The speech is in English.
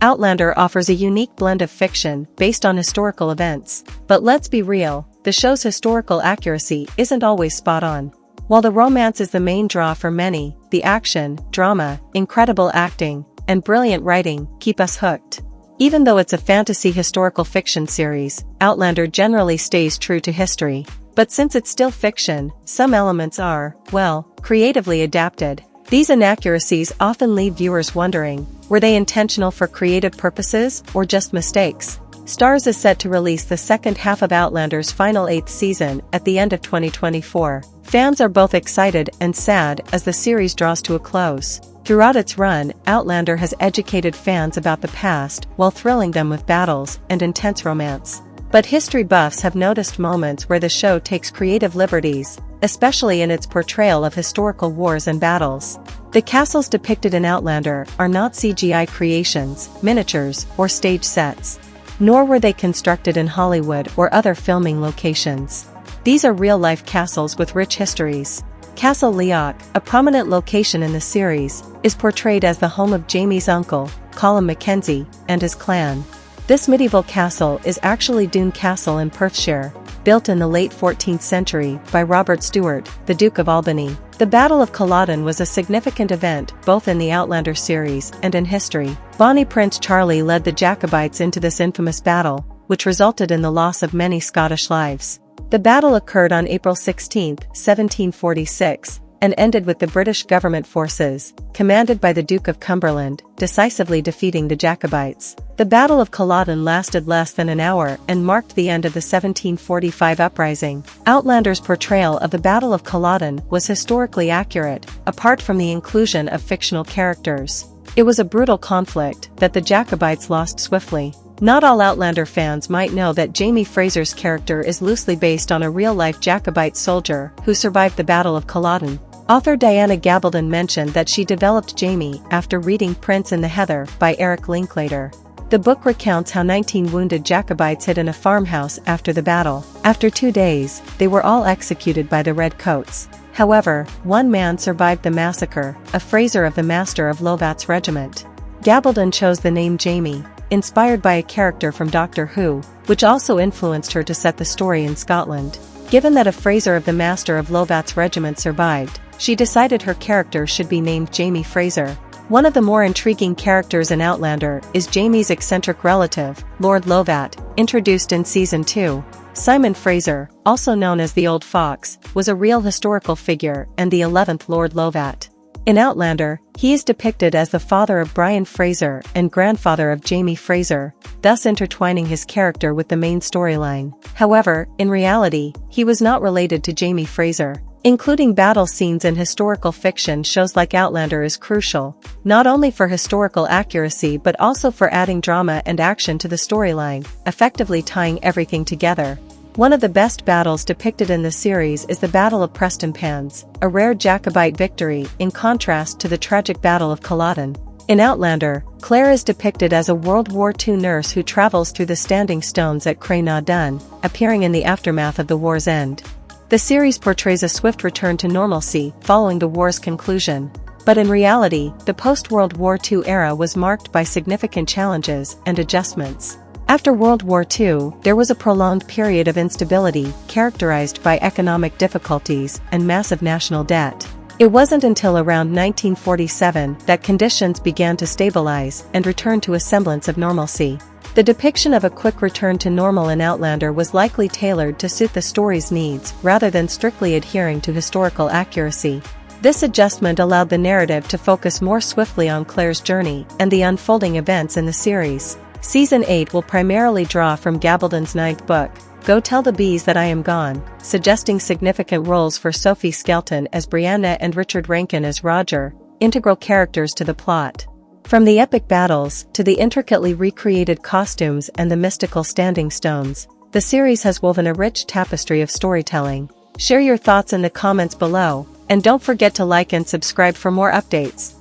Outlander offers a unique blend of fiction based on historical events. But let's be real, the show's historical accuracy isn't always spot on. While the romance is the main draw for many, the action, drama, incredible acting, and brilliant writing keep us hooked. Even though it's a fantasy historical fiction series, Outlander generally stays true to history. But since it's still fiction, some elements are, well, creatively adapted. These inaccuracies often leave viewers wondering, were they intentional for creative purposes or just mistakes? Starz is set to release the second half of Outlander's final 8th season at the end of 2024. Fans are both excited and sad as the series draws to a close. Throughout its run, Outlander has educated fans about the past while thrilling them with battles and intense romance. But history buffs have noticed moments where the show takes creative liberties, especially in its portrayal of historical wars and battles. The castles depicted in Outlander are not CGI creations, miniatures, or stage sets. Nor were they constructed in Hollywood or other filming locations. These are real-life castles with rich histories. Castle Leoch, a prominent location in the series, is portrayed as the home of Jamie's uncle, Colm Mackenzie, and his clan. This medieval castle is actually Doune Castle in Perthshire, built in the late 14th century by Robert Stewart, the Duke of Albany. The Battle of Culloden was a significant event both in the Outlander series and in history. Bonnie Prince Charlie led the Jacobites into this infamous battle, which resulted in the loss of many Scottish lives. The battle occurred on April 16, 1746, and ended with the British government forces, commanded by the Duke of Cumberland, decisively defeating the Jacobites. The Battle of Culloden lasted less than an hour and marked the end of the 1745 uprising. Outlander's portrayal of the Battle of Culloden was historically accurate, apart from the inclusion of fictional characters. It was a brutal conflict that the Jacobites lost swiftly. Not all Outlander fans might know that Jamie Fraser's character is loosely based on a real-life Jacobite soldier who survived the Battle of Culloden. Author Diana Gabaldon mentioned that she developed Jamie after reading Prince in the Heather by Eric Linklater. The book recounts how 19 wounded Jacobites hid in a farmhouse after the battle. After 2 days, they were all executed by the Redcoats. However, one man survived the massacre, a Fraser of the Master of Lovat's regiment. Gabaldon chose the name Jamie, inspired by a character from Doctor Who, which also influenced her to set the story in Scotland. Given that a Fraser of the Master of Lovat's regiment survived, she decided her character should be named Jamie Fraser. One of the more intriguing characters in Outlander is Jamie's eccentric relative, Lord Lovat, introduced in Season 2. Simon Fraser, also known as the Old Fox, was a real historical figure and the 11th Lord Lovat. In Outlander, he is depicted as the father of Brian Fraser and grandfather of Jamie Fraser, thus intertwining his character with the main storyline. However, in reality, he was not related to Jamie Fraser. Including battle scenes in historical fiction shows like Outlander is crucial, not only for historical accuracy but also for adding drama and action to the storyline, effectively tying everything together. One of the best battles depicted in the series is the Battle of Prestonpans, a rare Jacobite victory in contrast to the tragic Battle of Culloden. In Outlander, Claire is depicted as a World War II nurse who travels through the standing stones at Cray na Dun, appearing in the aftermath of the war's end. The series portrays a swift return to normalcy following the war's conclusion. But in reality, the post-World War II era was marked by significant challenges and adjustments. After World War II, there was a prolonged period of instability characterized by economic difficulties and massive national debt. It wasn't until around 1947 that conditions began to stabilize and return to a semblance of normalcy. The depiction of a quick return to normal in Outlander was likely tailored to suit the story's needs rather than strictly adhering to historical accuracy. This adjustment allowed the narrative to focus more swiftly on Claire's journey and the unfolding events in the series. Season 8 will primarily draw from Gabaldon's 9th book, Go Tell the Bees That I Am Gone, suggesting significant roles for Sophie Skelton as Brianna and Richard Rankin as Roger, integral characters to the plot. From the epic battles to the intricately recreated costumes and the mystical standing stones, the series has woven a rich tapestry of storytelling. Share your thoughts in the comments below, and don't forget to like and subscribe for more updates.